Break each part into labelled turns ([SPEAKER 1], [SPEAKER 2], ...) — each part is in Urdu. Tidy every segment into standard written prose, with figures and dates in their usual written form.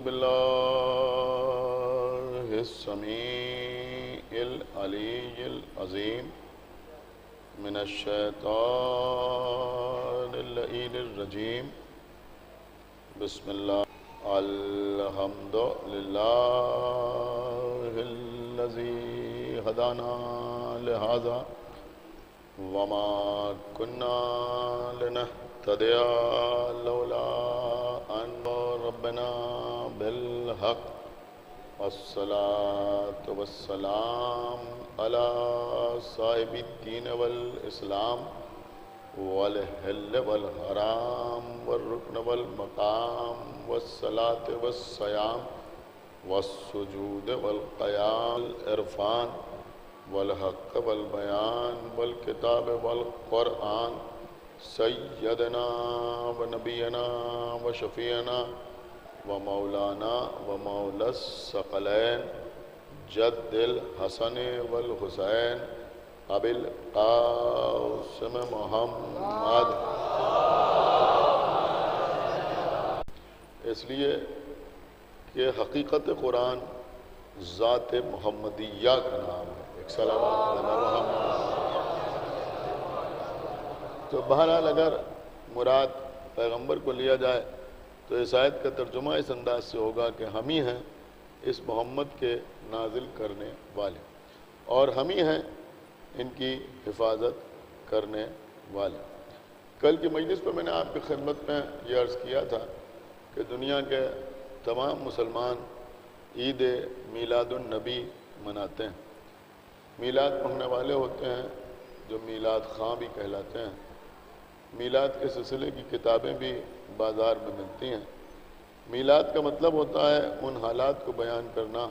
[SPEAKER 1] بالله السميع العلي العظيم من الشيطان اللعين الرجيم بسم الله الحمد لله الذي هدانا لهذا وما كنا لنهتدي لولا أن ربنا بالحق والصلاة والسلام على صاحب الدين والإسلام والحل والحرام والركن والمقام والصلاة والصيام والسجود والقيام والعرفان والحق والبيان والكتاب والقرآن سيدنا ونبينا وشفيعنا ومولانا ومولى الثقلين جد الحسن والحسين ابی القاسم محمد. اس لیے کہ حقیقت قرآن ذات محمدیہ کا نام ہے. ایک صلوات علی محمد. تو بہرحال اگر مراد پیغمبر کو لیا جائے تو اس آیت کا ترجمہ اس انداز سے ہوگا کہ ہم ہی ہیں اس محمد کے نازل کرنے والے اور ہم ہی ہیں ان کی حفاظت کرنے والے. کل کی مجلس پر میں نے آپ کی خدمت میں یہ عرض کیا تھا کہ دنیا کے تمام مسلمان عید میلاد النبی مناتے ہیں. میلاد پڑھنے والے ہوتے ہیں جو میلاد خاں بھی کہلاتے ہیں. میلاد کے سلسلے کی کتابیں بھی بازار میں ملتی ہیں. میلاد کا مطلب ہوتا ہے ان حالات کو بیان کرنا،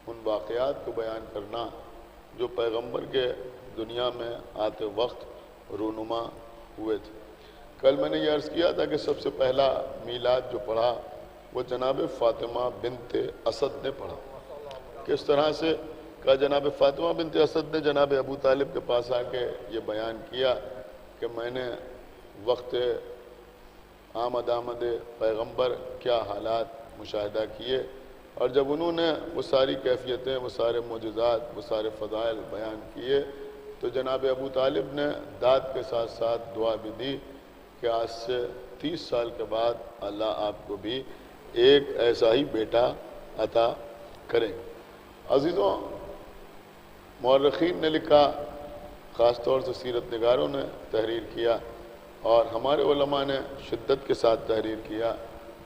[SPEAKER 1] ان واقعات کو بیان کرنا جو پیغمبر کے دنیا میں آتے وقت رونما ہوئے تھے. کل میں نے یہ عرض کیا تھا کہ سب سے پہلا میلاد جو پڑھا وہ جناب فاطمہ بنت اسد نے پڑھا. کس طرح سے کہ جناب فاطمہ بنت اسد نے جناب ابو طالب کے پاس آ کے یہ بیان کیا کہ میں نے وقت آمد پیغمبر کیا حالات مشاہدہ کیے، اور جب انہوں نے وہ ساری کیفیتیں، وہ سارے معجزات، وہ سارے فضائل بیان کیے تو جناب ابو طالب نے داد کے ساتھ ساتھ دعا بھی دی کہ آج سے 30 سال کے بعد اللہ آپ کو بھی ایک ایسا ہی بیٹا عطا کریں. عزیزوں، مورخین نے لکھا، خاص طور سے سیرت نگاروں نے تحریر کیا اور ہمارے علماء نے شدت کے ساتھ تحریر کیا،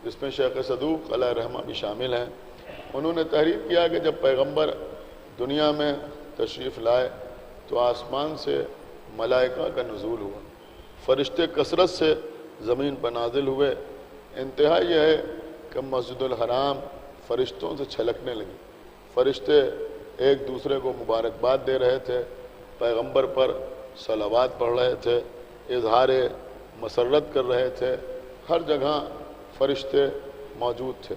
[SPEAKER 1] جس میں شیخ صدوق علیہ رحمہ بھی شامل ہیں. انہوں نے تحریر کیا کہ جب پیغمبر دنیا میں تشریف لائے تو آسمان سے ملائکہ کا نزول ہوا، فرشتے کثرت سے زمین پر نازل ہوئے. انتہا یہ ہے کہ مسجد الحرام فرشتوں سے چھلکنے لگی. فرشتے ایک دوسرے کو مبارکباد دے رہے تھے، پیغمبر پر صلوات پڑھ رہے تھے، اظہار مسرت کر رہے تھے. ہر جگہ فرشتے موجود تھے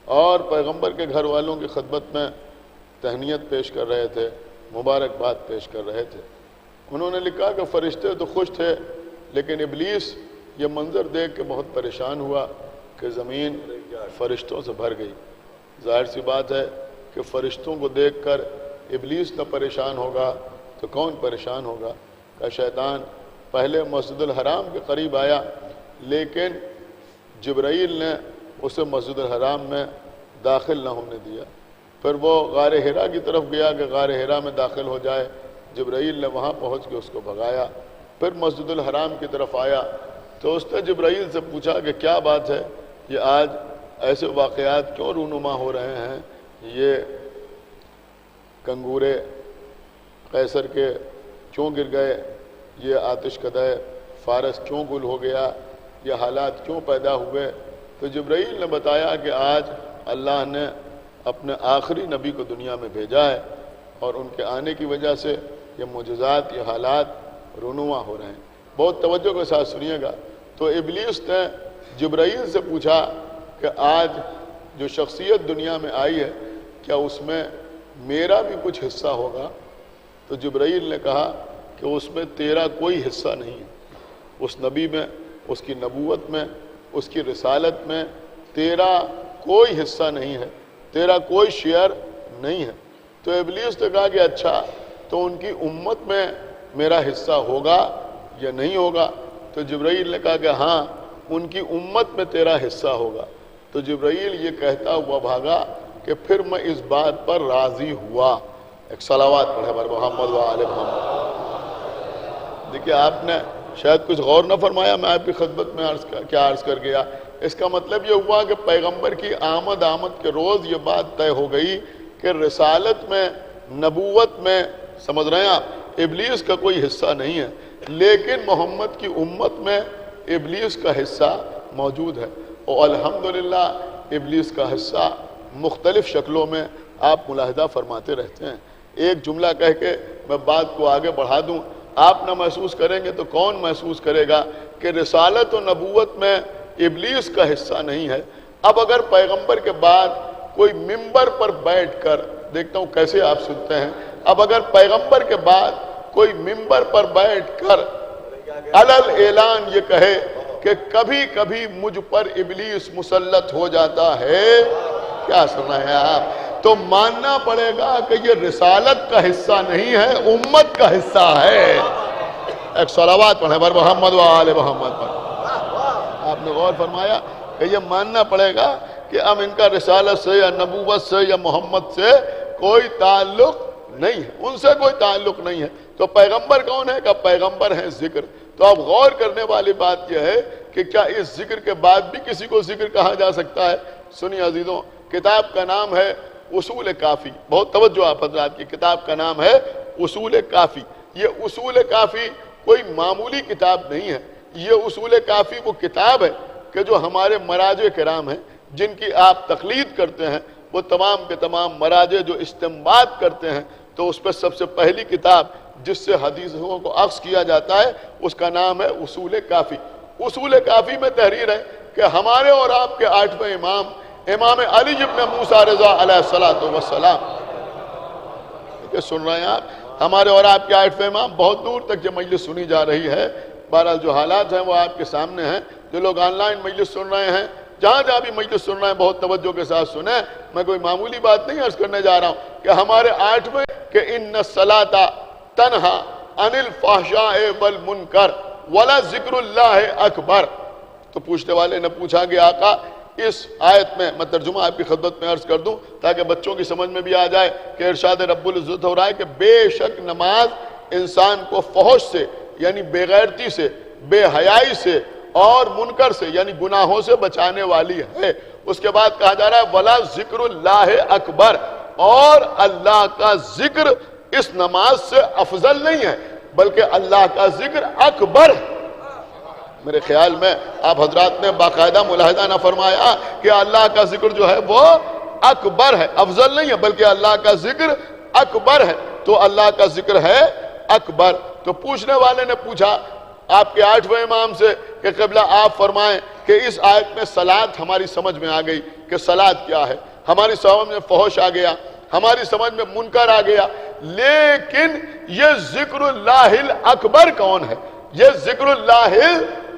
[SPEAKER 1] اور پیغمبر کے گھر والوں کی خدمت میں تہنیت پیش کر رہے تھے، مبارکباد پیش کر رہے تھے. انہوں نے لکھا کہ فرشتے تو خوش تھے لیکن ابلیس یہ منظر دیکھ کے بہت پریشان ہوا کہ زمین فرشتوں سے بھر گئی. ظاہر سی بات ہے کہ فرشتوں کو دیکھ کر ابلیس نہ پریشان ہوگا تو کون پریشان ہوگا. کہ شیطان پہلے مسجد الحرام کے قریب آیا لیکن جبرائیل نے اسے مسجد الحرام میں داخل نہ ہونے دیا. پھر وہ غار حرا کی طرف گیا کہ غار حرا میں داخل ہو جائے. جبرائیل نے وہاں پہنچ کے اس کو بھگایا. پھر مسجد الحرام کی طرف آیا تو اس نے جبرائیل سے پوچھا کہ کیا بات ہے، یہ آج ایسے واقعات کیوں رونما ہو رہے ہیں، یہ کنگورے قیصر کے کیوں گر گئے، یہ آتش کدہ فارس کیوں گل ہو گیا، یہ حالات کیوں پیدا ہوئے. تو جبرائیل نے بتایا کہ آج اللہ نے اپنے آخری نبی کو دنیا میں بھیجا ہے اور ان کے آنے کی وجہ سے یہ معجزات، یہ حالات رونما ہو رہے ہیں. بہت توجہ کے ساتھ سنیے گا. تو ابلیس نے جبرائیل سے پوچھا کہ آج جو شخصیت دنیا میں آئی ہے کیا اس میں میرا بھی کچھ حصہ ہوگا؟ تو جبرائیل نے کہا کہ اس میں تیرا کوئی حصہ نہیں ہے. اس نبی میں، اس کی نبوت میں، اس کی رسالت میں تیرا کوئی حصہ نہیں ہے، تیرا کوئی شیئر نہیں ہے۔ تو ابلیس نے کہا کہ اچھا تو ان کی امت میں میرا حصہ ہوگا یا نہیں ہوگا؟ تو جبرائیل نے کہا کہ ہاں ان کی امت میں تیرا حصہ ہوگا۔ تو جبرائیل یہ کہتا ہوا بھاگا کہ پھر میں اس بات پر راضی ہوا۔ ایک صلوات پڑھے بر محمد و آل محمد۔ دیکھیں آپ نے شاید کچھ غور نہ فرمایا، میں آپ کی خدمت میں کیا عرض کر گیا۔ اس کا مطلب یہ ہوا کہ پیغمبر کی آمد کے روز یہ بات طے ہو گئی کہ رسالت میں، نبوت میں، سمجھ رہے ہیں آپ، ابلیس کا کوئی حصہ نہیں ہے، لیکن محمد کی امت میں ابلیس کا حصہ موجود ہے، اور الحمدللہ ابلیس کا حصہ مختلف شکلوں میں آپ ملاحظہ فرماتے رہتے ہیں۔ ایک جملہ کہہ کے میں بات کو آگے بڑھا دوں، آپ نہ محسوس کریں گے تو کون محسوس کرے گا کہ رسالت و نبوت میں ابلیس کا حصہ نہیں ہے۔ اب اگر پیغمبر کے بعد کوئی ممبر پر بیٹھ کر، دیکھتا ہوں کیسے آپ سنتے ہیں، اب اگر پیغمبر کے بعد کوئی ممبر پر بیٹھ کر علل اعلان یہ کہے کہ کبھی کبھی مجھ پر ابلیس مسلط ہو جاتا ہے، کیا سن رہے ہیں آپ؟ تو ماننا پڑے گا کہ یہ رسالت کا حصہ نہیں ہے، امت کا حصہ ہے۔ ایک صلوات پڑھیں بر محمد و آل محمد پر۔ آپ نے غور فرمایا کہ یہ ماننا پڑے گا کہ اب ان کا رسالت سے یا نبوت سے یا محمد سے کوئی تعلق نہیں ہے، ان سے کوئی تعلق نہیں ہے۔ تو پیغمبر کون ہے؟ کہ پیغمبر ہیں ذکر۔ تو اب غور کرنے والی بات یہ ہے کہ کیا اس ذکر کے بعد بھی کسی کو ذکر کہا جا سکتا ہے؟ سنیے عزیزوں، کتاب کا نام ہے اصول کافی، بہت توجہ آپ حضرات کی، کتاب کا نام ہے اصول کافی۔ یہ اصول کافی کوئی معمولی کتاب نہیں ہے، یہ اصول کافی وہ کتاب ہے کہ جو ہمارے مراجع کرام ہیں جن کی آپ تقلید کرتے ہیں، وہ تمام کے تمام مراجع جو استنباط کرتے ہیں، تو اس پہ سب سے پہلی کتاب جس سے حدیثوں کو اخذ کیا جاتا ہے اس کا نام ہے اصول کافی۔ اصول کافی میں تحریر ہے کہ ہمارے اور آپ کے 8ویں امام امام علی ابن موسیٰ رضا علیہ السلام، سن رہے ہیں آپ، ہمارے اور آپ کے 8ویں امام، بہت دور تک یہ مجلس سنی جا رہی ہے۔ بہرحال جو حالات ہیں وہ آپ کے سامنے ہیں، جو لوگ آن لائن مجلس سن رہے ہیں، جہاں جہاں بھی مجلس سن رہے ہیں بہت توجہ کے ساتھ سنیں، میں کوئی معمولی بات نہیں عرض کرنے جا رہا ہوں کہ ہمارے 8ویں کہ ان الصلاۃ تنہا عن الفحشاء والمنکر ولا ذکر اللہ اکبر۔ تو پوچھنے والے نے پوچھا کہ آقا اس آیت میں، میں ترجمہ آپ کی خدمت میں عرض کر دوں تاکہ بچوں کی سمجھ میں بھی آ جائے کہ ارشاد رب العزت ہو رہا ہے کہ بے شک نماز انسان کو فحش سے یعنی بے غیرتی سے، بے حیائی سے اور منکر سے یعنی گناہوں سے بچانے والی ہے۔ اس کے بعد کہا جا رہا ہے ولا ذکر اللہ اکبر، اور اللہ کا ذکر اس نماز سے افضل نہیں ہے بلکہ اللہ کا ذکر اکبر ہے۔ میرے خیال میں آپ حضرات نے باقاعدہ ملاحظہ نہ فرمایا کہ اللہ کا ذکر جو ہے وہ اکبر ہے، افضل نہیں ہے بلکہ اللہ کا ذکر اکبر ہے۔ تو اللہ کا ذکر ہے اکبر۔ تو پوچھنے والے نے پوچھا آپ کے 8ویں امام سے کہ قبلہ آپ فرمائیں کہ اس آیت میں صلاۃ ہماری سمجھ میں آ گئی کہ صلاۃ کیا ہے، ہماری سمجھ میں فحش آ گیا، ہماری سمجھ میں منکر آ گیا، لیکن یہ ذکر اللہ اکبر کون ہے؟ یہ ذکر اللہ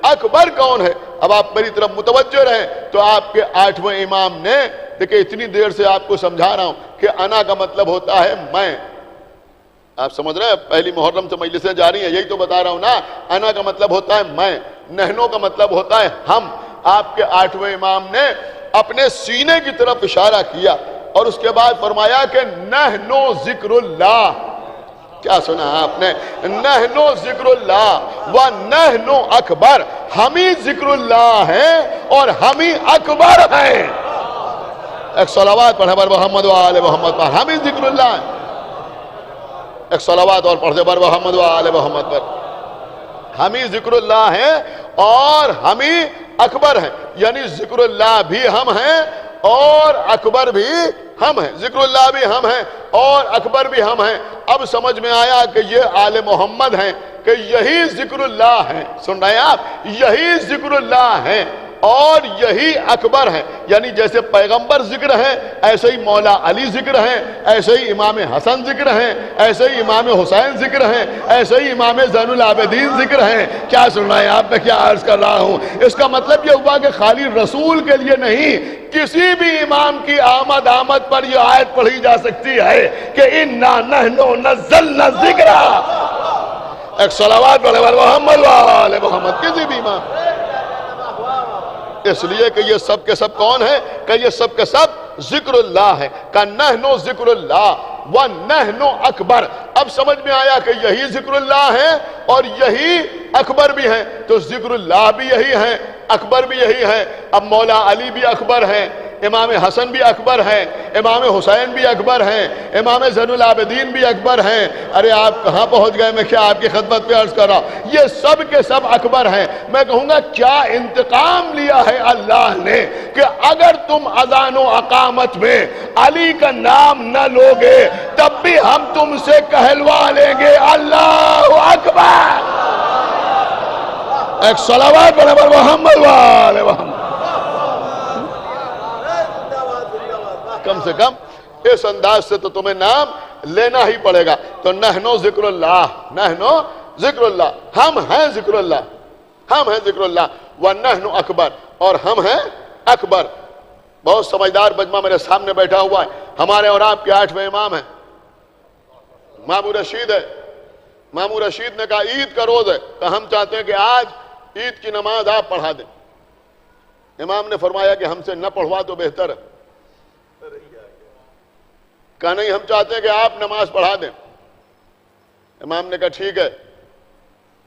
[SPEAKER 1] اکبر کون ہے؟ اب آپ میری طرف متوجہ رہیں تو آپ کے 8ویں امام نے، دیکھیں اتنی دیر سے آپ کو سمجھا رہا ہوں کہ انا کا مطلب ہوتا ہے میں، آپ سمجھ رہے ہیں، پہلی محرم سے مجلسیں جاری ہیں، یہی تو بتا رہا ہوں نا، انا کا مطلب ہوتا ہے میں، نحنو کا مطلب ہوتا ہے ہم۔ آپ کے 8ویں امام نے اپنے سینے کی طرف اشارہ کیا اور اس کے بعد فرمایا کہ نحنو ذکر اللہ۔ کیا سنا آپ نے؟ نحنو ذکر اللہ و نحنو اکبر، ہم ہی ذکر اللہ ہیں اور ہم ہی اکبر ہیں۔ ایک صلوات پڑھے بر محمد و آل محمد پر، ہم ہی ذکر اللہ ہیں۔ ایک صلوات اور پڑھے بر محمد و آل محمد پر، ہم ہی ذکر اللہ ہیں اور ہم ہی اکبر ہیں، یعنی ذکر اللہ بھی ہم ہیں اور اکبر بھی ہم ہیں، ذکر اللہ بھی ہم ہیں اور اکبر بھی ہم ہیں۔ اب سمجھ میں آیا کہ یہ آل محمد ہیں، کہ یہی ذکر اللہ ہیں۔ سن رہے ہیں آپ؟ یہی ذکر اللہ ہیں۔ اور یہی اکبر ہے. یعنی جیسے پیغمبر ذکر ہے ایسے ہی مولا علی ذکر ہے، ایسے ہی امام حسن ذکر ہے، ایسے ہی امام حسین ذکر ہے، ایسے ہی امام زین العابدین ذکر ہے. کیا سن رہے ہیں آپ؟ میں کیا عرض کر رہا ہوں؟ اس کا مطلب یہ ہوا کہ خالی رسول کے لیے نہیں، کسی بھی امام کی آمد پر یہ آیت پڑھی جا سکتی ہے کہ اِنَّا نَحْنُ نَزَّلْنَا الذِّکْرَ. ایک صلوات پڑھے محمد وآل محمد. کسی بھی امام، اس لیے کہ یہ سب کے سب کون ہے؟ کہ یہ سب کے سب ذکر اللہ ہے. کہ نحنو ذکر اللہ ونحنو اکبر. اب سمجھ میں آیا کہ یہی ذکر اللہ ہے اور یہی اکبر بھی ہے. تو ذکر اللہ بھی یہی ہے، اکبر بھی یہی ہے. اب مولا علی بھی اکبر ہے، امام حسن بھی اکبر ہیں، امام حسین بھی اکبر ہیں، امام زین العابدین بھی اکبر ہیں. ارے آپ کہاں پہنچ گئے؟ میں کیا آپ کی خدمت پہ عرض کر رہا ہوں، یہ سب کے سب اکبر ہیں. میں کہوں گا کیا انتقام لیا ہے اللہ نے کہ اگر تم اذان و اقامت میں علی کا نام نہ لوگے تب بھی ہم تم سے کہلوا لیں گے اللہ اکبر. ایک صلوات پڑھے محمد وآل محمد. کم سے کم اس انداز سے تو تمہیں نام لینا ہی پڑے گا. تو نحنو ذکر اللہ، نحنو ذکر اللہ، ہم ہیں ذکر اللہ، ہم ہیں ذکر اللہ. ونحنو اکبر، اور ہم ہیں اکبر. بہت سمجھدار مجمع میرے سامنے بیٹھا ہوا ہے. ہمارے اور آپ کے 8ویں امام ہیں، مامون رشید ہے. مامون رشید نے کہا عید کا روز ہے تو ہم چاہتے ہیں کہ آج عید کی نماز آپ پڑھا دیں. امام نے فرمایا کہ ہم سے نہ پڑھوا تو بہتر ہے. کہا نہیں، ہم چاہتے ہیں کہ آپ نماز پڑھا دیں. امام نے کہا ٹھیک ہے.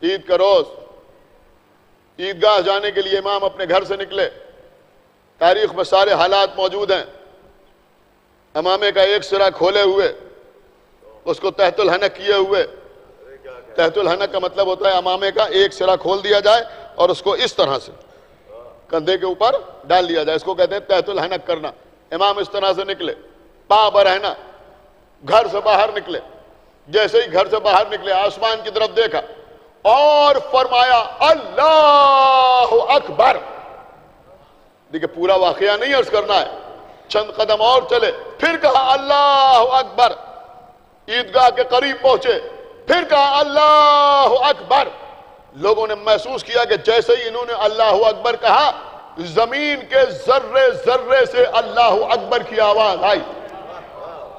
[SPEAKER 1] عید کا روز عیدگاہ جانے کے لیے امام اپنے گھر سے نکلے. تاریخ میں سارے حالات موجود ہیں. امامے کا ایک سرا کھولے ہوئے، اس کو تحت الحنک کیے ہوئے. تحت الحنک کا مطلب ہوتا ہے امامے کا ایک سرا کھول دیا جائے اور اس کو اس طرح سے کندھے کے اوپر ڈال دیا جائے. اس کو کہتے ہیں تحت الحنک کرنا. امام اس طرح سے نکلے، پاں پر رہنا، گھر سے باہر نکلے. جیسے ہی گھر سے باہر نکلے آسمان کی طرف دیکھا اور فرمایا اللہ اکبر. دیکھیں پورا واقعہ نہیں عرض کرنا ہے، چند قدم اور چلے، پھر کہا اللہ اکبر. عیدگاہ کے قریب پہنچے، پھر کہا اللہ اکبر. لوگوں نے محسوس کیا کہ جیسے ہی انہوں نے اللہ اکبر کہا زمین کے ذرے ذرے سے اللہ اکبر کی آواز آئی.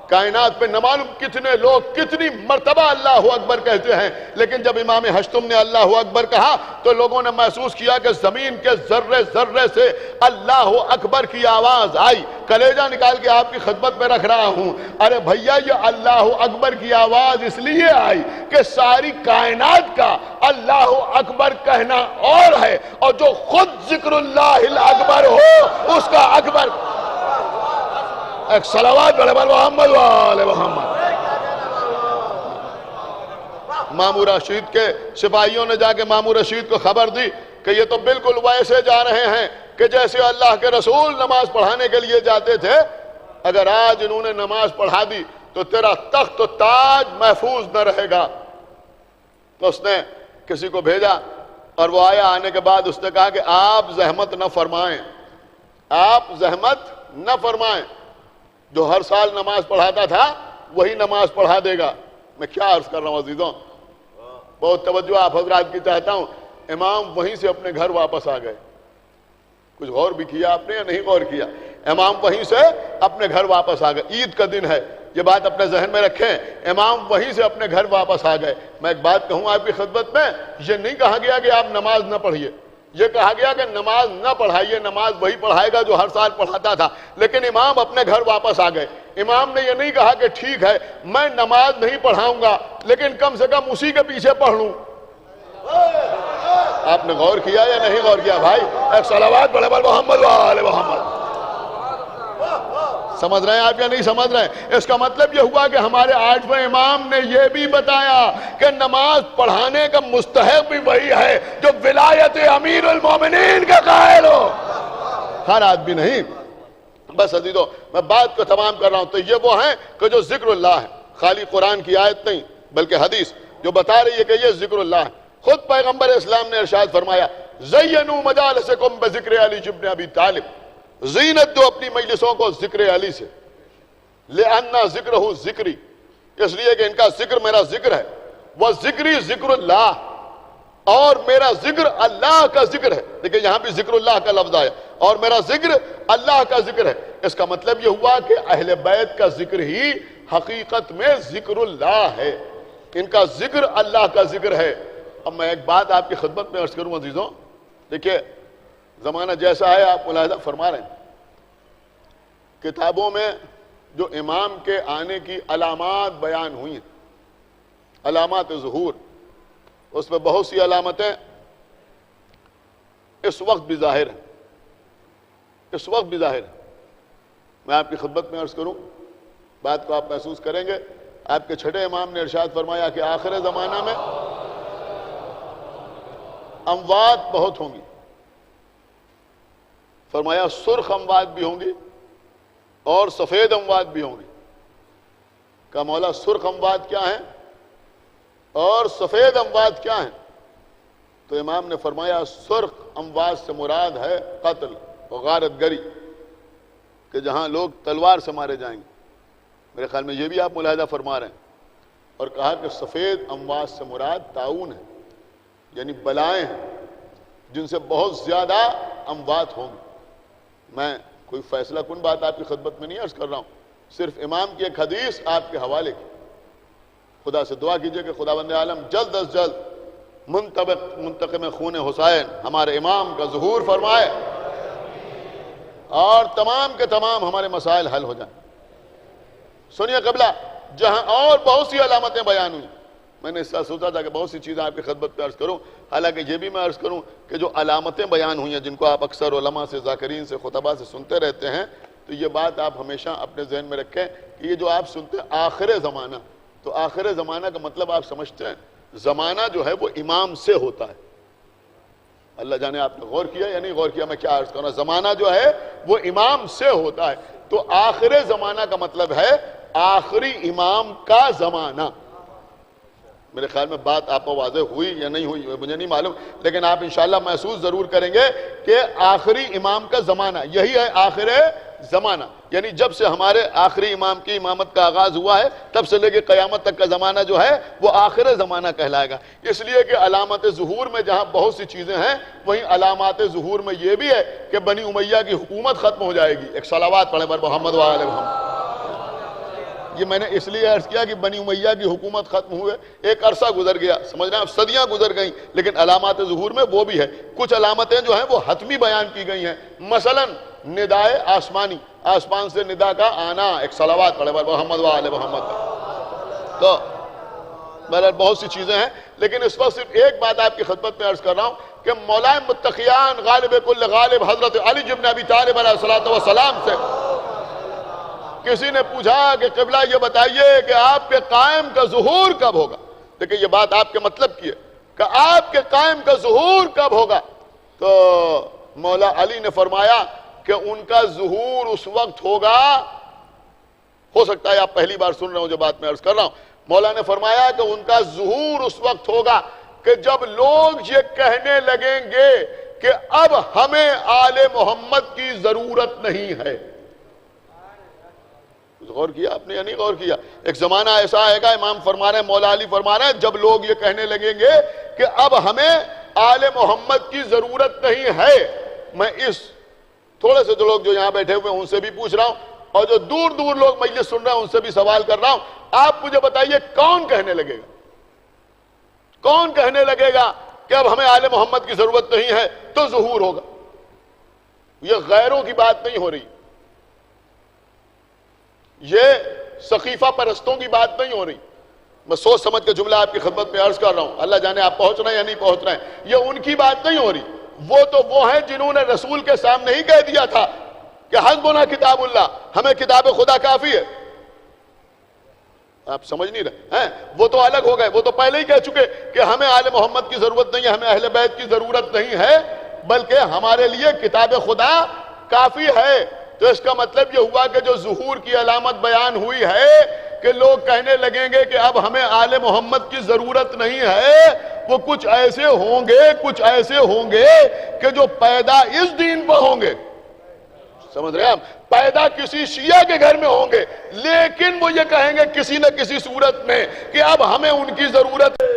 [SPEAKER 1] کائنات پہ نہ معلوم کتنے لوگ کتنی مرتبہ اللہ اکبر کہتے ہیں، لیکن جب امام ہشتم نے اللہ اکبر کہا تو لوگوں نے محسوس کیا کہ زمین کے ذرے ذرے سے اللہ اکبر کی آواز آئی. کلیجہ نکال کے آپ کی خدمت میں رکھ رہا ہوں. ارے بھیا یہ اللہ اکبر کی آواز اس لیے آئی کہ ساری کائنات کا اللہ اکبر کہنا اور ہے، اور جو خود ذکر اللہ الاکبر ہو اس کا اکبر. ایک صلوات پڑھے محمد وآل محمد. مامون رشید کے سپاہیوں نے جا کے مامون رشید کو خبر دی کہ یہ تو بالکل ویسے جا رہے ہیں کہ جیسے اللہ کے رسول نماز پڑھانے کے لیے جاتے تھے. اگر آج انہوں نے نماز پڑھا دی تو تیرا تخت و تاج محفوظ نہ رہے گا. تو اس نے کسی کو بھیجا اور وہ آیا. آنے کے بعد اس نے کہا کہ آپ زحمت نہ فرمائیں، آپ زحمت نہ فرمائیں. جو ہر سال نماز پڑھاتا تھا وہی نماز پڑھا دے گا. میں کیا عرض کر رہا ہوں عزیزوں، بہت توجہ آپ حضرات کی چاہتا ہوں. امام وہیں سے اپنے گھر واپس آ گئے. کچھ غور بھی کیا آپ نے یا نہیں غور کیا؟ امام وہیں سے اپنے گھر واپس آ گئے. عید کا دن ہے، یہ بات اپنے ذہن میں رکھیں. امام وہیں سے اپنے گھر واپس آ گئے. میں ایک بات کہوں آپ کی خدمت میں، یہ نہیں کہا گیا کہ آپ نماز نہ پڑھیے، یہ کہا گیا کہ نماز نہ پڑھائیے. نماز وہی پڑھائے گا جو ہر سال پڑھاتا تھا. لیکن امام اپنے گھر واپس آ گئے. امام نے یہ نہیں کہا کہ ٹھیک ہے میں نماز نہیں پڑھاؤں گا لیکن کم سے کم اسی کے پیچھے پڑھ لوں. آپ نے غور کیا یا نہیں غور کیا بھائی؟ ایک صلوات پڑھے محمد وآل محمد. سمجھ رہے ہیں آپ یا نہیں سمجھ رہے ہیں؟ اس کا مطلب یہ ہوا کہ ہمارے 8ویں امام نے یہ بھی بتایا کہ نماز پڑھانے کا مستحق بھی وہی ہے جو ولایت امیر المومنین کا قائل ہو، ہر آدمی نہیں. بس عزیزو میں بات کو تمام کر رہا ہوں. تو یہ وہ ہیں کہ جو ذکر اللہ ہے، خالی قرآن کی آیت نہیں بلکہ حدیث جو بتا رہی ہے کہ یہ ذکر اللہ ہے. خود پیغمبر اسلام نے ارشاد فرمایا زینوا مجالسکم بذکر علی ابن ابی طالب، زینت دو اپنی مجلسوں کو ذکر علی سے، لأن ذکرہ ذکری، اس لیے کہ ان کا ذکر میرا ذکر ہے، وہ ذکری ذکر اللہ، اور میرا ذکر اللہ کا ذکر ہے۔ دیکھیں یہاں بھی ذکر اللہ کا لفظ آیا، اور میرا ذکر اللہ کا ذکر ہے۔ اس کا مطلب یہ ہوا کہ اہل بیت کا ذکر ہی حقیقت میں ذکر اللہ ہے، ان کا ذکر اللہ کا ذکر ہے۔ اب میں ایک بات آپ کی خدمت میں عرض کروں عزیزوں، دیکھیں زمانہ جیسا ہے آپ ملاحظہ فرما رہے ہیں، کتابوں میں جو امام کے آنے کی علامات بیان ہوئی ہیں، علامات ظہور، اس میں بہت سی علامتیں اس وقت بھی ظاہر ہیں، اس وقت بھی ظاہر ہیں۔ میں آپ کی خدمت میں عرض کروں، بات کو آپ محسوس کریں گے، آپ کے چھٹے امام نے ارشاد فرمایا کہ آخر زمانہ میں اموات بہت ہوں گی، فرمایا سرخ اموات بھی ہوں گی اور سفید اموات بھی ہوں گی۔ کہا مولا سرخ اموات کیا ہیں اور سفید اموات کیا ہیں؟ تو امام نے فرمایا سرخ اموات سے مراد ہے قتل و غارت گری، کہ جہاں لوگ تلوار سے مارے جائیں گے، میرے خیال میں یہ بھی آپ ملاحظہ فرما رہے ہیں۔ اور کہا کہ سفید اموات سے مراد طاعون ہے، یعنی بلائیں ہیں جن سے بہت زیادہ اموات ہوں گے۔ میں کوئی فیصلہ کن بات آپ کی خدمت میں نہیں عرض کر رہا ہوں، صرف امام کی ایک حدیث آپ کے حوالے کی۔ خدا سے دعا کیجئے کہ خداوند عالم جلد از جلد منتقم خون حسین ہمارے امام کا ظہور فرمائے اور تمام کے تمام ہمارے مسائل حل ہو جائیں۔ سنیے قبلہ، جہاں اور بہت سی علامتیں بیان ہوئی، میں نے اس طرح سوچا تھا کہ بہت سی چیزیں آپ کی خدمت پہ عرض کروں، حالانکہ یہ بھی میں عرض کروں کہ جو علامتیں بیان ہوئی ہیں جن کو آپ اکثر علماء سے، ذاکرین سے، خطباء سے سنتے رہتے ہیں، تو یہ بات آپ ہمیشہ اپنے ذہن میں رکھیں کہ یہ جو آپ سنتے ہیں آخر زمانہ، تو آخر زمانہ کا مطلب آپ سمجھتے ہیں زمانہ جو ہے وہ امام سے ہوتا ہے۔ اللہ جانے آپ نے غور کیا یا نہیں غور کیا، میں کیا عرض کروں، زمانہ جو ہے وہ امام سے ہوتا ہے، تو آخر زمانہ کا مطلب ہے آخری امام کا زمانہ۔ میرے خیال میں بات آپ کو واضح ہوئی یا نہیں ہوئی مجھے نہیں معلوم، لیکن آپ انشاءاللہ محسوس ضرور کریں گے کہ آخری امام کا زمانہ یہی ہے آخر زمانہ، یعنی جب سے ہمارے آخری امام کی امامت کا آغاز ہوا ہے تب سے لے کے قیامت تک کا زمانہ جو ہے وہ آخر زمانہ کہلائے گا۔ اس لیے کہ علامات ظہور میں جہاں بہت سی چیزیں ہیں، وہیں علامات ظہور میں یہ بھی ہے کہ بنی امیہ کی حکومت ختم ہو جائے گی۔ ایک صلوات پڑھیں بر محمد و آل محمد۔ یہ میں نے اس لیے عرض کیا کہ بنی امیہ کی حکومت ختم ہوئے، ایک عرصہ گزر گیا، سمجھ رہے ہیں، صدیاں گزر گئیں، لیکن علامات ظہور میں وہ بھی ہے۔ کچھ علامتیں جو ہیں وہ حتمی بیان کی گئی ہیں، مثلا ندائے آسمانی، آسمان سے ندا کا آنا، ایک صلوات پڑھے بر محمد و آل محمد۔ تو بہرحال بہت سی چیزیں ہیں، لیکن اس وقت صرف ایک بات آپ کی خدمت میں عرض کر رہا ہوں کہ مولا متقیان غالب کل غالب حضرت علی ابن ابی طالب علیہ السلام سے کسی نے پوچھا کہ قبلہ یہ بتائیے کہ آپ کے قائم کا ظہور کب ہوگا؟ دیکھیں یہ بات آپ کے مطلب کی ہے کہ آپ کے قائم کا ظہور کب ہوگا؟ تو مولا علی نے فرمایا کہ ان کا ظہور اس وقت ہوگا، ہو سکتا ہے آپ پہلی بار سن رہے ہو جو بات میں عرض کر رہا ہوں، مولا نے فرمایا کہ ان کا ظہور اس وقت ہوگا کہ جب لوگ یہ کہنے لگیں گے کہ اب ہمیں آل محمد کی ضرورت نہیں ہے۔ غور کیا آپ نے یا نہیں غور کیا؟ ایک زمانہ ایسا آئے گا، امام فرما رہے ہیں، مولا علی فرما رہے ہیں، جب لوگ یہ کہنے لگیں گے کہ اب ہمیں آل محمد کی ضرورت نہیں ہے۔ میں اس تھوڑے سے جو لوگ جو یہاں بیٹھے ہوئے ان سے بھی پوچھ رہا ہوں، اور جو دور دور لوگ مجلس سن رہے ہیں ان سے بھی سوال کر رہا ہوں، آپ مجھے بتائیے کون کہنے لگے گا؟ کون کہنے لگے گا کہ اب ہمیں آل محمد کی ضرورت نہیں ہے تو ظہور ہوگا؟ یہ غیروں کی بات نہیں ہو رہی، یہ سقیفہ پرستوں کی بات نہیں ہو رہی، میں سوچ سمجھ کے جملہ آپ کی خدمت میں عرض کر رہا ہوں، اللہ جانے آپ پہنچ رہے ہیں یا نہیں پہنچ رہے ہیں، یہ ان کی بات نہیں ہو رہی۔ وہ تو وہ ہیں جنہوں نے رسول کے سامنے ہی کہہ دیا تھا کہ حسبنا کتاب اللہ، ہمیں کتاب خدا کافی ہے۔ آپ سمجھ نہیں رہے ہیں، وہ تو الگ ہو گئے، وہ تو پہلے ہی کہہ چکے کہ ہمیں آل محمد کی ضرورت نہیں ہے، ہمیں اہل بیت کی ضرورت نہیں ہے، بلکہ ہمارے لیے کتاب خدا کافی ہے۔ تو اس کا مطلب یہ ہوا کہ جو ظہور کی علامت بیان ہوئی ہے کہ لوگ کہنے لگیں گے کہ اب ہمیں آل محمد کی ضرورت نہیں ہے، وہ کچھ ایسے ہوں گے کہ جو پیدا اس دین پر ہوں گے، سمجھ رہے ہیں آپ، پیدا کسی شیعہ کے گھر میں ہوں گے، لیکن وہ یہ کہیں گے کسی نہ کسی صورت میں کہ اب ہمیں ان کی ضرورت ہے۔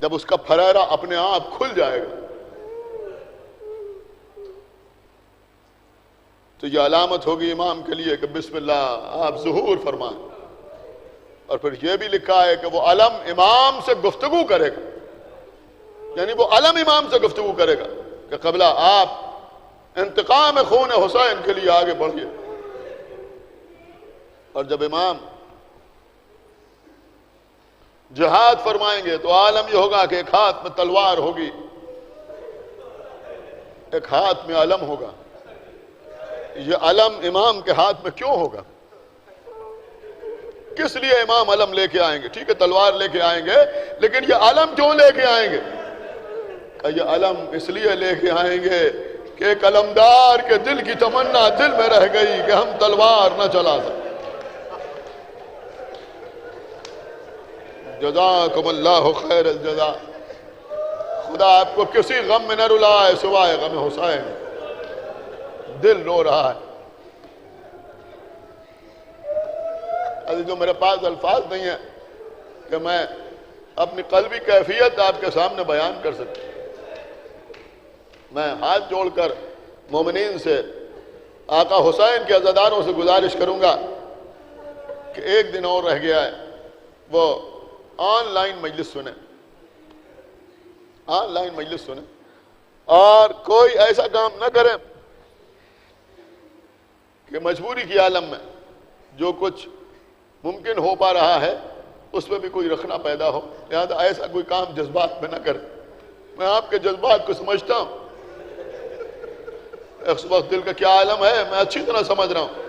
[SPEAKER 1] جب اس کا پھریرا اپنے آپ کھل جائے گا تو یہ علامت ہوگی امام کے لیے کہ بسم اللہ آپ ظہور فرمائیں۔ اور پھر یہ بھی لکھا ہے کہ وہ علم امام سے گفتگو کرے گا، یعنی وہ علم امام سے گفتگو کرے گا کہ قبلہ آپ انتقام خون حسین کے لیے آگے بڑھیے۔ اور جب امام جہاد فرمائیں گے تو عالم یہ ہوگا کہ ایک ہاتھ میں تلوار ہوگی، ایک ہاتھ میں علم ہوگا۔ یہ علم امام کے ہاتھ میں کیوں ہوگا؟ کس لیے امام علم لے کے آئیں گے؟ ٹھیک ہے تلوار لے کے آئیں گے، لیکن یہ علم کیوں لے کے آئیں گے؟ کہ یہ علم اس لیے لے کے آئیں گے کہ ایک علمدار کے دل کی تمنا دل میں رہ گئی کہ ہم تلوار نہ چلا سکیں۔ جزاکم اللہ خیر الجزا۔ خدا آپ کو کسی غم میں نہ رلائے سوائے غم حسین، دل رو رہا ہے۔ جو میرے پاس الفاظ نہیں ہیں کہ میں اپنی قلبی کیفیت آپ کے سامنے بیان کر سکتا، میں ہاتھ جوڑ کر مومنین سے، آقا حسین کے عزاداروں سے گزارش کروں گا کہ ایک دن اور رہ گیا ہے، وہ آن لائن مجلس سنیں، آن لائن مجلس سنیں، اور کوئی ایسا کام نہ کریں کہ مجبوری کی عالم میں جو کچھ ممکن ہو پا رہا ہے اس میں بھی کوئی رکھنا پیدا ہو، لہذا ایسا کوئی کام جذبات میں نہ کریں۔ میں آپ کے جذبات کو سمجھتا ہوں، اس وقت دل کا کیا عالم ہے میں اچھی طرح سمجھ رہا ہوں۔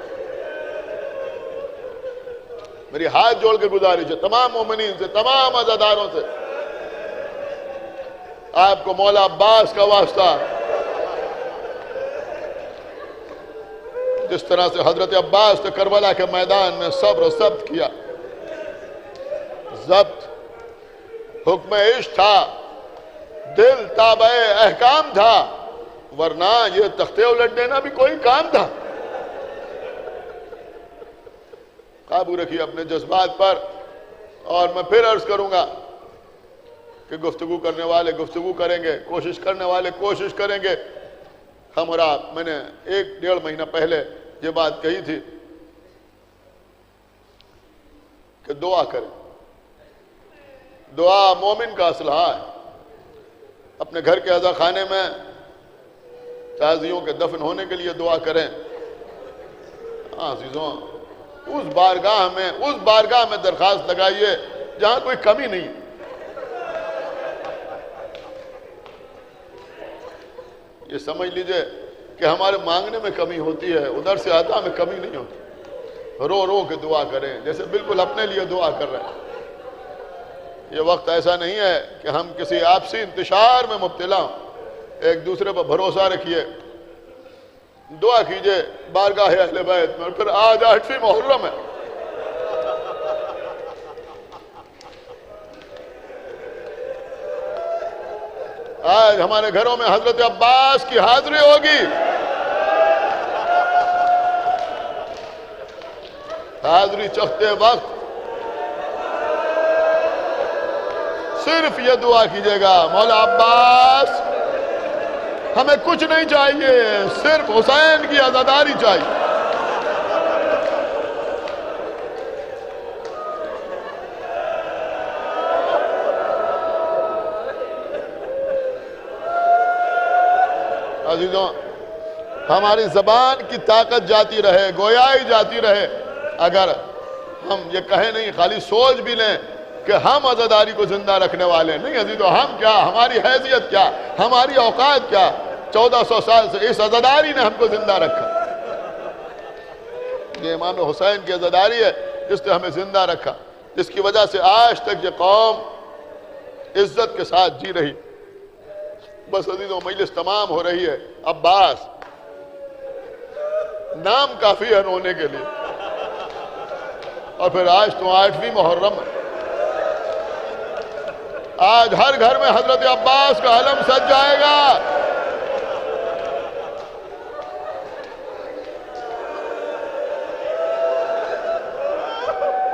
[SPEAKER 1] میری ہاتھ جوڑ کے گزارش ہے تمام مومنین سے، تمام عزاداروں سے، آپ کو مولا عباس کا واسطہ، جس طرح سے حضرت عباس نے کربلا کے میدان میں صبر و ضبط کیا، ضبط حکم عشق تھا، دل تابع احکام تھا، ورنہ یہ تختے الٹ دینا بھی کوئی کام تھا۔ قابو رکھیے اپنے جذبات پر، اور میں پھر عرض کروں گا کہ گفتگو کرنے والے گفتگو کریں گے، کوشش کرنے والے کوشش کریں گے۔ ہم اور آپ، میں نے 1-1.5 مہینہ پہلے یہ بات کہی تھی کہ دعا کریں، دعا مومن کا اسلحہ ہے۔ اپنے گھر کے عزا خانے میں تازیوں کے دفن ہونے کے لیے دعا کریں۔ عزیزوں، اس بارگاہ میں درخواست لگائیے جہاں کوئی کمی نہیں۔ یہ سمجھ لیجئے کہ ہمارے مانگنے میں کمی ہوتی ہے، ادھر سے عطا میں کمی نہیں ہوتی۔ رو رو کے دعا کریں جیسے بالکل اپنے لیے دعا کر رہے ہیں۔ یہ وقت ایسا نہیں ہے کہ ہم کسی آپسی انتشار میں مبتلا ہوں، ایک دوسرے پر بھروسہ رکھیے، دعا کیجئے بارگاہ اہل بیت میں۔ اور پھر آج 8ویں محرم ہے، آج ہمارے گھروں میں حضرت عباس کی حاضری ہوگی۔ حاضری چکھتے وقت صرف یہ دعا کیجئے گا، مولا عباس ہمیں کچھ نہیں چاہیے، صرف حسین کی عزاداری چاہیے۔ عزیزوں، ہماری زبان کی طاقت جاتی رہے، گویائی جاتی رہے، اگر ہم یہ کہیں نہیں، خالی سوچ بھی لیں کہ ہم عزاداری کو زندہ رکھنے والے نہیں۔ عزیزوں، ہم کیا، ہماری حیثیت کیا، ہماری اوقات کیا، 1400 سال سے اس عزاداری نے ہم کو زندہ رکھا۔ یہ امام حسین کی عزاداری ہے جس نے ہمیں زندہ رکھا، جس کی وجہ سے آج تک یہ قوم عزت کے ساتھ جی رہی۔ بس عزیزوں، مجلس تمام ہو رہی ہے۔ عباس نام کافی ہے رونے کے لیے، اور پھر آج تو 8ویں محرم ہے، آج ہر گھر میں حضرت عباس کا علم سج جائے گا۔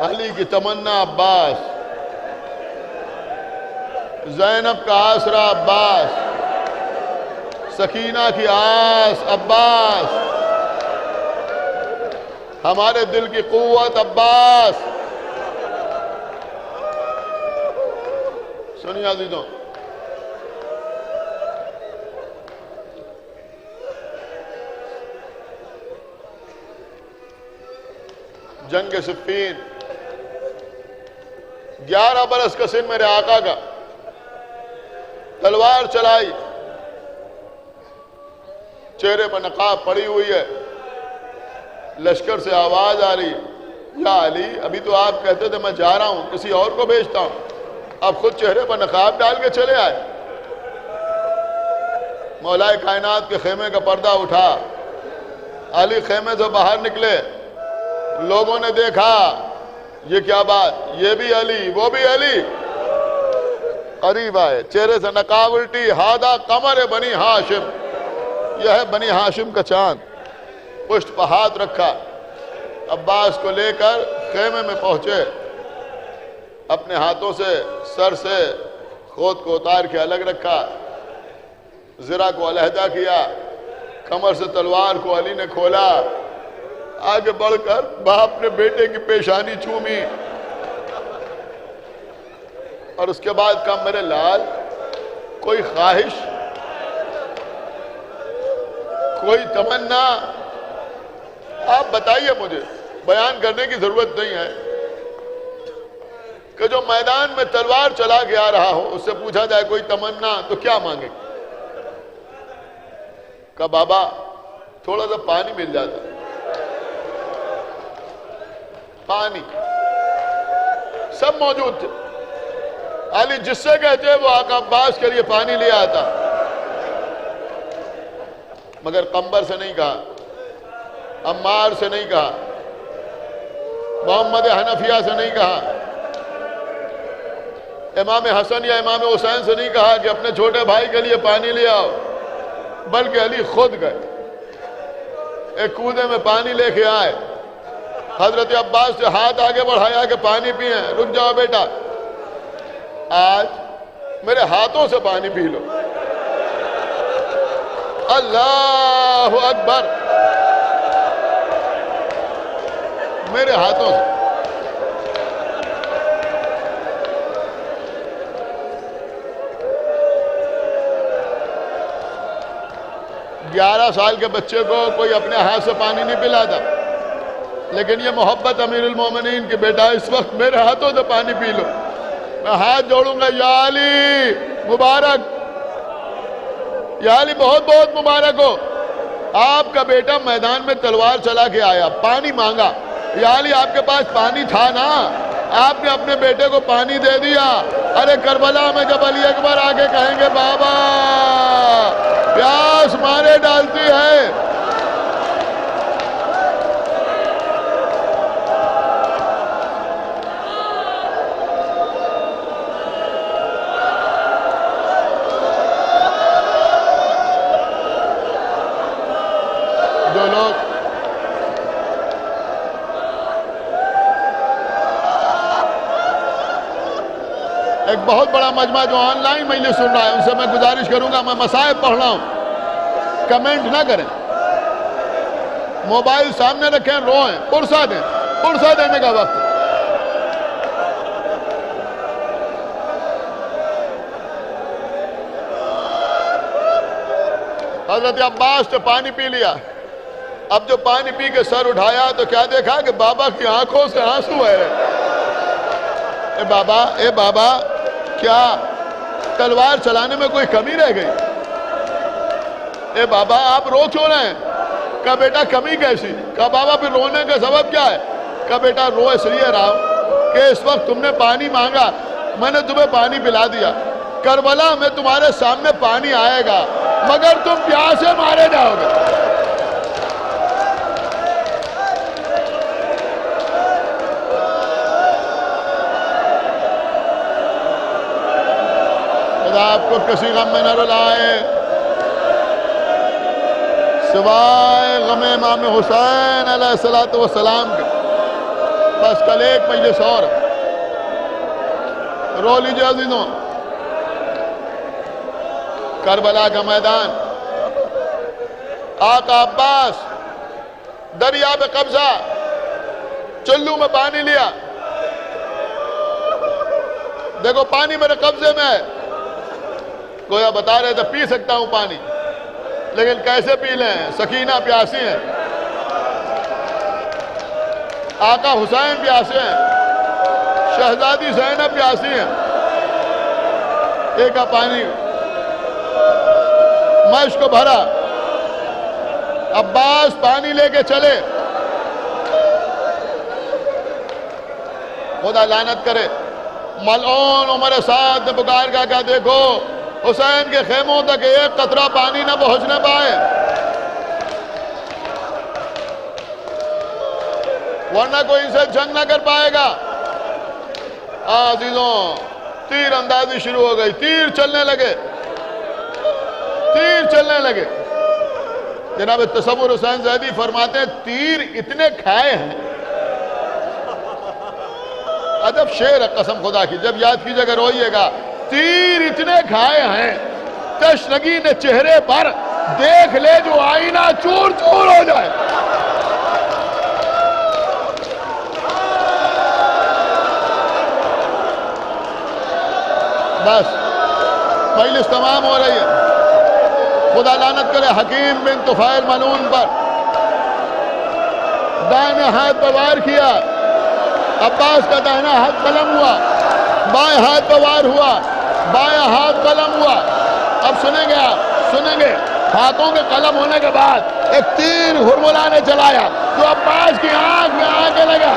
[SPEAKER 1] علی کی تمنا عباس، زینب کا آسرا عباس، سکینہ کی آس عباس، ہمارے دل کی قوت عباس۔ سنیے عزیزوں، جنگ صفین 11 برس کا سن میرے آقا کا، تلوار چلائی، چہرے پر نقاب پڑی ہوئی ہے، لشکر سے آواز آ رہی، یا علی ابھی تو آپ کہتے تھے میں جا رہا ہوں کسی اور کو بھیجتا ہوں، اب خود چہرے پر نقاب ڈال کے چلے آئے۔ مولا کائنات کے خیمے کا پردہ اٹھا، علی خیمے سے باہر نکلے، لوگوں نے دیکھا یہ کیا بات، یہ بھی علی وہ بھی علی، قریب آئے، چہرے سے نقاب الٹی، ہادہ قمر بنی ہاشم، یہ ہے بنی ہاشم کا چاند، پشت پر ہاتھ رکھا، عباس کو لے کر خیمے میں پہنچے، اپنے ہاتھوں سے سر سے خود کو اتار کے الگ رکھا، زرہ کو علیحدہ کیا، کمر سے تلوار کو علی نے کھولا، آگے بڑھ کر باپ نے بیٹے کی پیشانی چومی، اور اس کے بعد کہا میرے لال کوئی خواہش، کوئی تمنا آپ بتائیے، مجھے بیان کرنے کی ضرورت نہیں ہے کہ جو میدان میں تلوار چلا کے آ رہا ہو اس سے پوچھا جائے کوئی تمنا تو کیا مانگے؟ کہا بابا تھوڑا سا پانی مل جاتا، پانی، سب موجود تھے، علی جس سے کہتے وہ آقا عباس کے لیے پانی لے آتا، مگر قمبر سے نہیں کہا، عمار سے نہیں کہا، محمد حنفیہ سے نہیں کہا، امام حسن یا امام حسین سے نہیں کہا کہ اپنے چھوٹے بھائی کے لیے پانی لے آؤ، بلکہ علی خود گئے، ایک کودے میں پانی لے کے آئے، حضرت عباس سے ہاتھ آگے بڑھایا کہ پانی پئیں، رک جاؤ بیٹا، آج میرے ہاتھوں سے پانی پی لو۔ اللہ اکبر، میرے ہاتھوں سے۔ 11 سال کے بچے کو کوئی اپنے ہاتھ سے پانی نہیں پلاتا، لیکن یہ محبت امیر المومنین کہ بیٹا اس وقت میرے ہاتھوں سے پانی پی لو۔ میں ہاتھ جوڑوں گا، یا علی مبارک، یا علی بہت بہت مبارک ہو، آپ کا بیٹا میدان میں تلوار چلا کے آیا، پانی مانگا، یا علی آپ کے پاس پانی تھا نا، آپ نے اپنے بیٹے کو پانی دے دیا۔ ارے کربلا میں جب علی اکبر آگے کہیں گے بابا پیاس مارے ڈالتی ہے، جو لوگ ایک بہت بڑا مجمع جو آن لائن مجلس سن رہا ہے ان سے میں گزارش کروں گا، میں مصائب پڑھ رہا ہوں، کمنٹ نہ کریں، موبائل سامنے رکھیں، روئیں، پرسہ دیں، پرسہ دینے کا وقت۔ حضرت عباس نے پانی پی لیا، اب جو پانی پی کے سر اٹھایا تو کیا دیکھا کہ بابا کی آنکھوں سے آنسو ہے۔ اے بابا کیا تلوار چلانے میں کوئی کمی رہ گئی؟ اے بابا آپ رو کیوں رہے ہیں؟ کہا بیٹا کمی کیسی؟ کہا بابا پھر رونے کا سبب کیا ہے؟ کہا بیٹا رو اس لیے رہا ہوں کہ اس وقت تم نے پانی مانگا، میں نے تمہیں پانی پلا دیا، کربلا میں تمہارے سامنے پانی آئے گا مگر تم پیاسے مارے جاؤ گے۔ خدا آپ کو کسی غم میں نہ رلائے سوائے غم امام حسین علیہ السلام کے۔ بس کل ایک مجلس اور رو لیجئے عزیزوں۔ کربلا کا میدان، آقا عباس دریا پہ قبضہ، چلو میں پانی لیا، دیکھو پانی میرے قبضے میں ہے، گویا بتا رہے تھے پی سکتا ہوں پانی، لیکن کیسے پی لیں، سکینہ پیاسی ہیں، آقا حسین پیاسے ہیں، شہزادی زینب پیاسی ہیں، ایک پانی مشک کو بھرا، عباس پانی لے کے چلے، خدا لعنت کرے، ملعون عمر سعد نے پکار کہا دیکھو حسین کے خیموں تک ایک قطرہ پانی نہ پہنچنے پائے، ورنہ کوئی ان سے جنگ نہ کر پائے گا۔ عزیزوں تیر اندازی شروع ہو گئی، تیر چلنے لگے۔ جناب تصور حسین زیدی فرماتے ہیں تیر اتنے کھائے ہیں، عجب شعر ہے قسم خدا کی، جب یاد کیجئے گا روئیے گا، تیر اتنے کھائے ہیں تشنگی نے چہرے پر دیکھ لے جو آئینہ چور چور ہو جائے۔ بس مجلس تمام ہو رہی ہے، خدا لعنت کرے حکیم بن طفیل ملعون پر، دائیں ہاتھ پر وار کیا، عباس کا دائنا ہاتھ قلم ہوا، بائیں ہاتھ پر وار ہوا، بائیں ہاتھ قلم ہوا۔ اب سنیں گے آپ، سنیں گے ہاتھوں کے قلم ہونے کے بعد ایک تیر ہرملا نے چلایا جو عباس کی آنکھ میں آ کے لگا،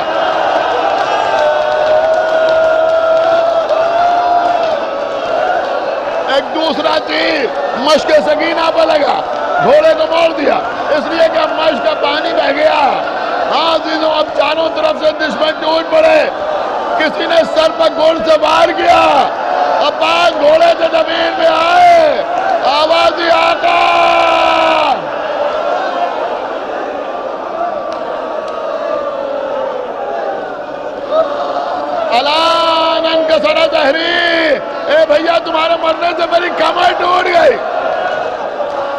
[SPEAKER 1] ایک دوسرا تیر مشک سکینہ پر لگا، گھوڑے کو موڑ دیا، اس لیے کہ اب مشک کا پانی بہ گیا۔ ہاں عزیزوں اب چاروں طرف سے دشمن ٹوٹ پڑے، کسی نے سر پر گھوڑ سے وار کیا، عباس گھوڑے سے زمین میں آئے، آواز دی آقا، الان انکسر ظہری، اے بھیا تمہارے مرنے سے میری کمر ٹوٹ گئی۔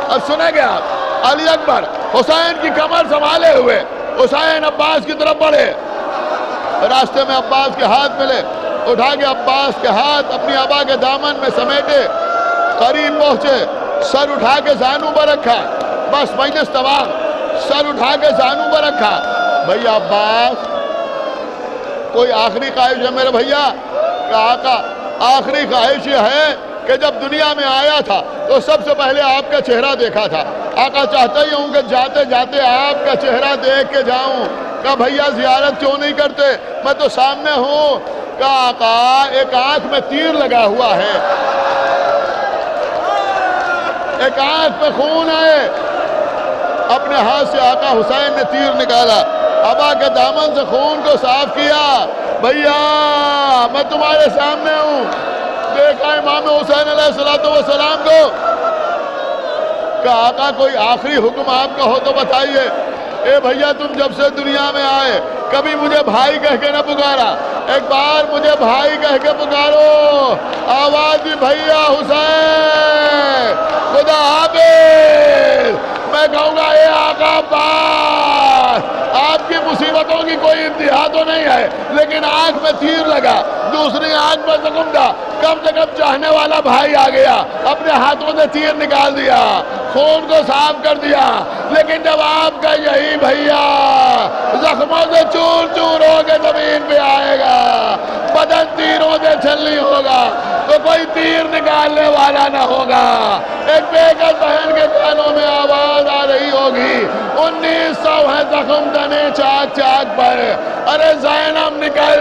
[SPEAKER 1] اب سنیں گے آپ، علی اکبر حسین کی کمر سنبھالے ہوئے حسین عباس کی طرف بڑھے، راستے میں عباس کے ہاتھ ملے، اٹھا کے عباس کے ہاتھ اپنی ابا کے دامن میں سمیٹے، قریب پہنچے، سر اٹھا کے زانو پر رکھا، بس مجلس تمام، سر اٹھا کے زانو پر رکھا۔ بھیا عباس کوئی آخری خواہش ہے میرے بھیا؟ کہ آقا آخری خواہش یہ ہے کہ جب دنیا میں آیا تھا تو سب سے پہلے آپ کا چہرہ دیکھا تھا، آقا چاہتا ہی ہوں کہ جاتے جاتے آپ کا چہرہ دیکھ کے جاؤں۔ کہا بھیا زیارت کیوں نہیں کرتے، میں تو سامنے ہوں۔ کہا آقا ایک آنکھ میں تیر لگا ہوا ہے، ایک آنکھ میں خون ہے۔ اپنے ہاتھ سے آقا حسین نے تیر نکالا، ابا کے دامن سے خون کو صاف کیا، بھیا میں تمہارے سامنے ہوں۔ دیکھا امام حسین علیہ السلام کو، کہا آقا کوئی آخری حکم آپ کا ہو تو بتائیے۔ اے بھیا تم جب سے دنیا میں آئے کبھی مجھے بھائی کہہ کے نہ پکارا، ایک بار مجھے بھائی کہہ کے پکارو۔ آواز دی بھیا حسین خدا حافظ، میں کہوں گا اے آقا عباس آپ کی مصیبتوں کی کوئی انتہا تو نہیں ہے، لیکن آنکھ میں تیر لگا، دوسری آنکھ میں زخم تھا، کم سے کم چاہنے والا بھائی آ گیا، اپنے ہاتھوں سے تیر نکال دیا، خون کو صاف کر دیا، لیکن جب آپ کا یہی بھیا زخموں سے چور چور ہو کے زمین پہ آئے گا، بدن تیروں سے چھلنی ہوگا، تو کوئی تیر نکالنے والا نہ ہوگا۔ ایک بیگل بہن کے کانوں میں آواز آ رہی ہوگی، 1900 ہے زخم تنے چاک چاک پر، ارے زینب نکل،